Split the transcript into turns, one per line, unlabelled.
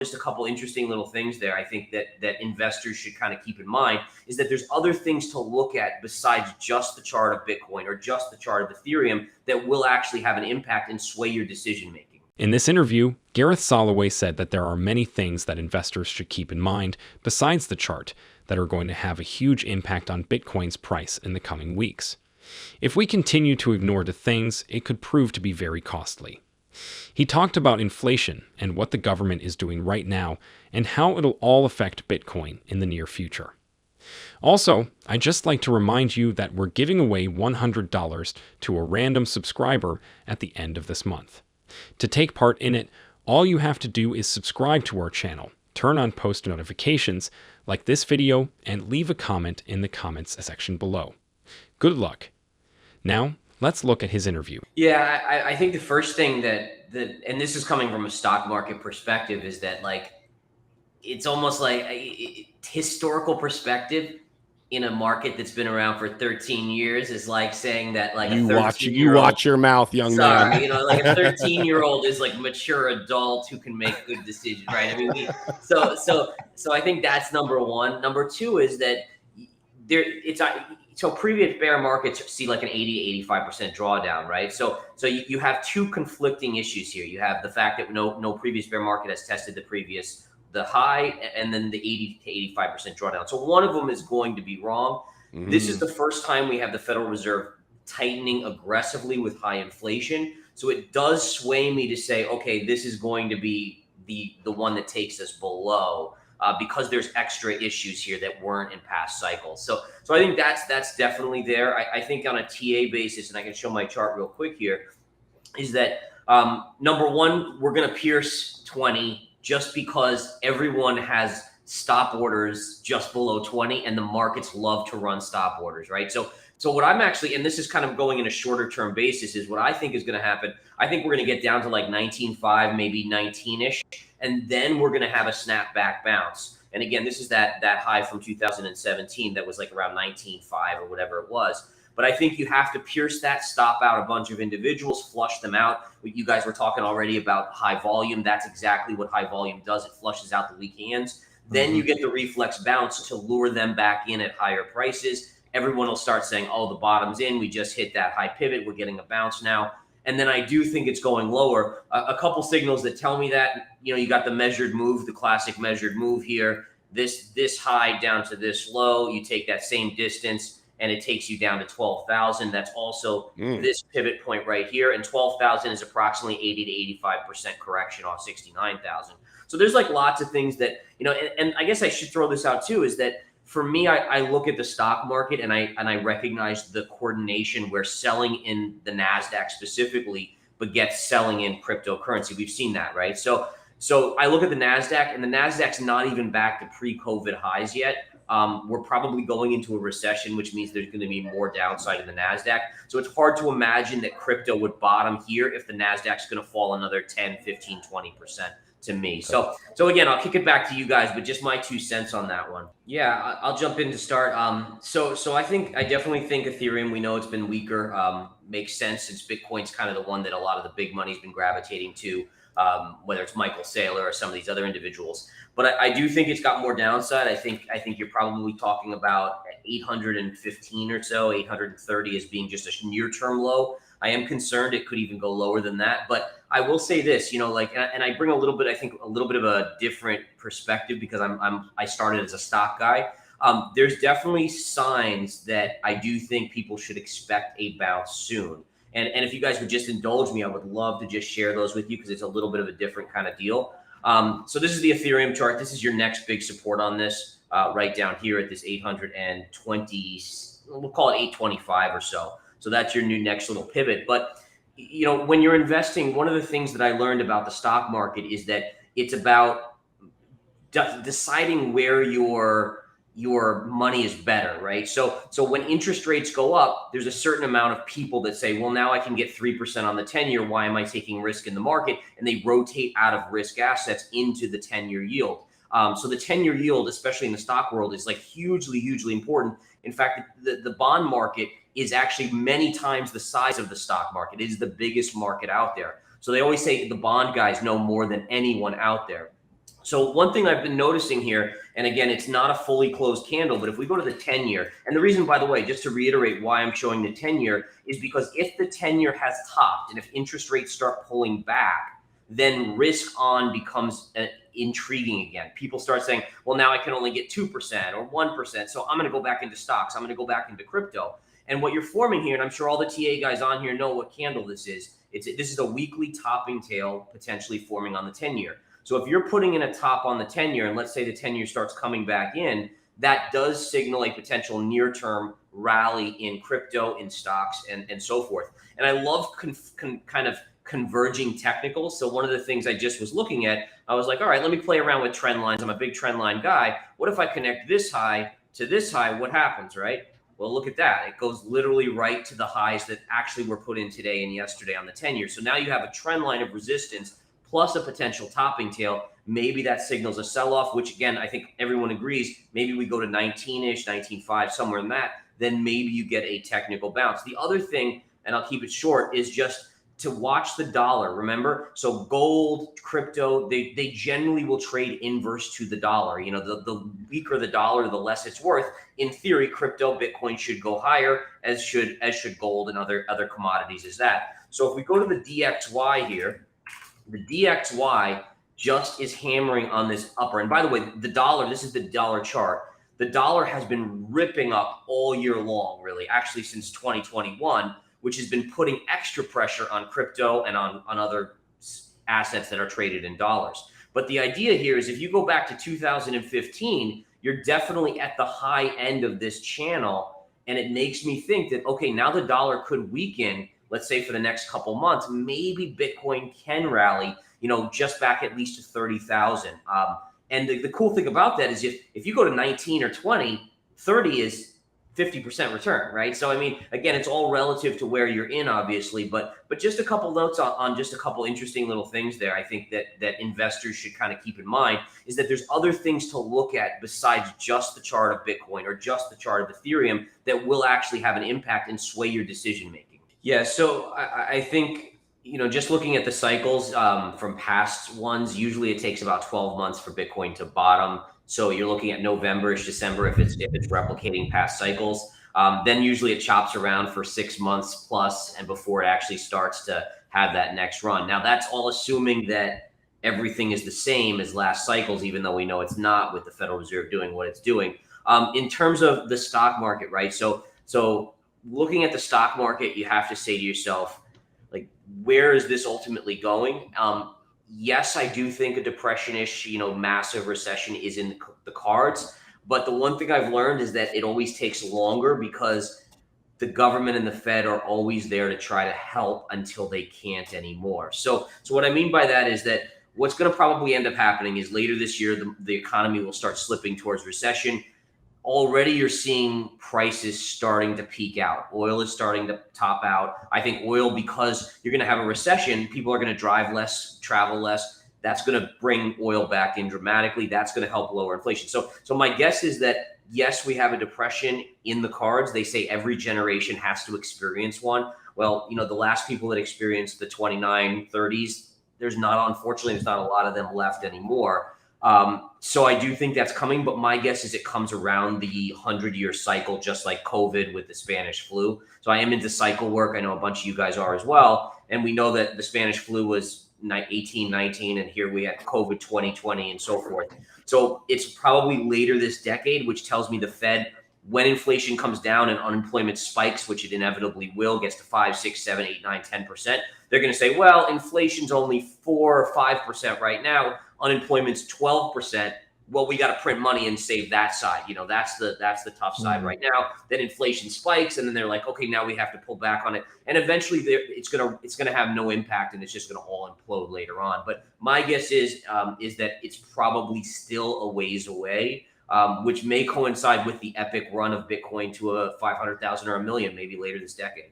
just a couple interesting little things there. I think that investors should kind of keep in mind is that there's other things to look at besides just the chart of Bitcoin or just the chart of Ethereum that will actually have an impact and sway your decision making.
In this interview, Gareth Soloway said that there are many things that investors should keep in mind besides the chart that are going to have a huge impact on Bitcoin's price in the coming weeks. If we continue to ignore the things, it could prove to be very costly. He talked about inflation and what the government is doing right now and how it'll all affect Bitcoin in the near future. Also, I'd just like to remind you that we're giving away $100 to a random subscriber at the end of this month. To take part in it, all you have to do is subscribe to our channel, turn on post notifications, like this video, and leave a comment in the comments section below. Good luck. Now, let's look at his interview.
Yeah, I think the first thing that and this is coming from a stock market perspective, is that like it's almost like historical perspective in a market that's been around for 13 years is like saying that like
you watch your mouth, young man.
You know, like a 13-year-old is like mature adult who can make good decisions, right? I mean, so I think that's number one. Number two is that so previous bear markets see like an 80 to 85% drawdown, right? So you have two conflicting issues here. You have the fact that no previous bear market has tested the high, and then the 80 to 85% drawdown. So one of them is going to be wrong. This is the first time we have the Federal Reserve tightening aggressively with high inflation. So it does sway me to say, okay, this is going to be the one that takes us below. Because there's extra issues here that weren't in past cycles. So I think that's definitely there. I think on a TA basis, and I can show my chart real quick here, is that number one, we're going to pierce 20 just because everyone has stop orders just below 20, and the markets love to run stop orders, right? So what I'm actually, and this is kind of going in a shorter term basis, is what I think is going to happen. I think we're going to get down to like 19.5, maybe 19-ish. And then we're going to have a snapback bounce. And again, this is that high from 2017 that was like around 19.5 or whatever it was. But I think you have to pierce that, stop out a bunch of individuals, flush them out. You guys were talking already about high volume. That's exactly what high volume does. It flushes out the weak hands. Then you get the reflex bounce to lure them back in at higher prices. Everyone will start saying, oh, the bottom's in. We just hit that high pivot. We're getting a bounce now. And then I do think it's going lower. A couple signals that tell me that, you know, you got the measured move, the classic measured move here, this high down to this low. You take that same distance and it takes you down to 12,000. That's also this pivot point right here. And 12,000 is approximately 80 to 85% correction off 69,000. So there's like lots of things that, you know, and I guess I should throw this out too, is that for me, I look at the stock market and I recognize the coordination where selling in the NASDAQ specifically begets selling in cryptocurrency. We've seen that, right? So I look at the NASDAQ, and the NASDAQ's not even back to pre-COVID highs yet. We're probably going into a recession, which means there's going to be more downside in the NASDAQ. So it's hard to imagine that crypto would bottom here if the NASDAQ's going to fall another 10, 15, 20%. To me. So again, I'll kick it back to you guys, but just my 2 cents on that one. Yeah, I'll jump in to start. So I definitely think Ethereum, we know it's been weaker, makes sense since Bitcoin's kind of the one that a lot of the big money's been gravitating to, whether it's Michael Saylor or some of these other individuals. But I do think it's got more downside. I think you're probably talking about 815 or so, 830 as being just a near-term low. I am concerned it could even go lower than that. But I will say this, you know, like, and I bring a little bit of a different perspective because I started as a stock guy. There's definitely signs that I do think people should expect a bounce soon. And if you guys would just indulge me, I would love to just share those with you because it's a little bit of a different kind of deal. So this is the Ethereum chart. This is your next big support on this, right down here at this 820, we'll call it 825 or so. So that's your new next little pivot. But, you know, when you're investing, one of the things that I learned about the stock market is that it's about deciding where your money is better, right? So when interest rates go up, there's a certain amount of people that say, well, now I can get 3% on the 10-year. Why am I taking risk in the market? And they rotate out of risk assets into the 10-year yield. So the 10-year yield, especially in the stock world, is like hugely, hugely important. In fact, the bond market is actually many times the size of the stock market. It is the biggest market out there. So they always say the bond guys know more than anyone out there. So one thing I've been noticing here, and again, it's not a fully closed candle, but if we go to the 10-year, and the reason, by the way, just to reiterate why I'm showing the 10-year is because if the 10-year has topped and if interest rates start pulling back, then risk on becomes intriguing again. People start saying, well, now I can only get 2% or 1%. So I'm going to go back into stocks. I'm going to go back into crypto. And what you're forming here, and I'm sure all the TA guys on here know what candle this is. This is a weekly topping tail potentially forming on the 10-year. So if you're putting in a top on the 10-year, and let's say the 10-year starts coming back in, that does signal a potential near-term rally in crypto, in stocks, and so forth. And I love kind of converging technicals. So one of the things I just was looking at, I was like, all right, let me play around with trend lines. I'm a big trend line guy. What if I connect this high to this high? What happens, right? Well, look at that. It goes literally right to the highs that actually were put in today and yesterday on the 10-year. So now you have a trend line of resistance plus a potential topping tail. Maybe that signals a sell-off, which again, I think everyone agrees, maybe we go to 19-ish, 19.5, somewhere in that, then maybe you get a technical bounce. The other thing, and I'll keep it short, is just to watch the dollar. Remember, so gold, crypto, they generally will trade inverse to the dollar. You know, the weaker the dollar, the less it's worth. In theory, crypto, Bitcoin should go higher, as should gold and other commodities as that. So if we go to the DXY here, the DXY just is hammering on this upper. And by the way, the dollar, this is the dollar chart. The dollar has been ripping up all year long, really, actually since 2021, which has been putting extra pressure on crypto and on other assets that are traded in dollars. But the idea here is if you go back to 2015, you're definitely at the high end of this channel. And it makes me think that, okay, now the dollar could weaken, let's say for the next couple months, maybe Bitcoin can rally, you know, just back at least to 30,000. And the cool thing about that is if you go to 19 or 20, 30 is 50% return, right? So, I mean, again, it's all relative to where you're in, obviously, but just a couple notes on just a couple interesting little things there. I think that investors should kind of keep in mind is that there's other things to look at besides just the chart of Bitcoin or just the chart of Ethereum that will actually have an impact and sway your decision making. Yeah, so I think, you know, just looking at the cycles from past ones, usually it takes about 12 months for Bitcoin to bottom. So you're looking at November-ish, December if it's replicating past cycles. Then usually it chops around for 6 months plus and before it actually starts to have that next run. Now that's all assuming that everything is the same as last cycles, even though we know it's not with the Federal Reserve doing what it's doing. In terms of the stock market, right? So looking at the stock market, you have to say to yourself, like, where is this ultimately going? Yes, I do think a depression-ish, you know, massive recession is in the cards. But the one thing I've learned is that it always takes longer because the government and the Fed are always there to try to help until they can't anymore. So what I mean by that is that what's going to probably end up happening is later this year, the economy will start slipping towards recession. Already you're seeing prices starting to peak out. Oil is starting to top out. I think oil, because you're going to have a recession, people are going to drive less, travel less. That's going to bring oil back in dramatically. That's going to help lower inflation. So my guess is that, yes, we have a depression in the cards. They say every generation has to experience one. Well, you know, the last people that experienced the 2930s, unfortunately, there's not a lot of them left anymore. So I do think that's coming, but my guess is it comes around the 100-year cycle, just like COVID with the Spanish flu. So I am into cycle work. I know a bunch of you guys are as well. And we know that the Spanish flu was 1819, and here we had COVID 2020 and so forth. So it's probably later this decade, which tells me the Fed, when inflation comes down and unemployment spikes, which it inevitably will, gets to 5, 6, 7, 8, 9, 10%, they're going to say, well, inflation's only 4 or 5% right now. Unemployment's 12%. Well, we got to print money and save that side. You know, that's the tough side right now. Then inflation spikes, and then they're like, okay, now we have to pull back on it. And eventually, it's gonna have no impact, and it's just gonna all implode later on. But my guess is that it's probably still a ways away, which may coincide with the epic run of Bitcoin to a 500,000 or a million maybe later this decade.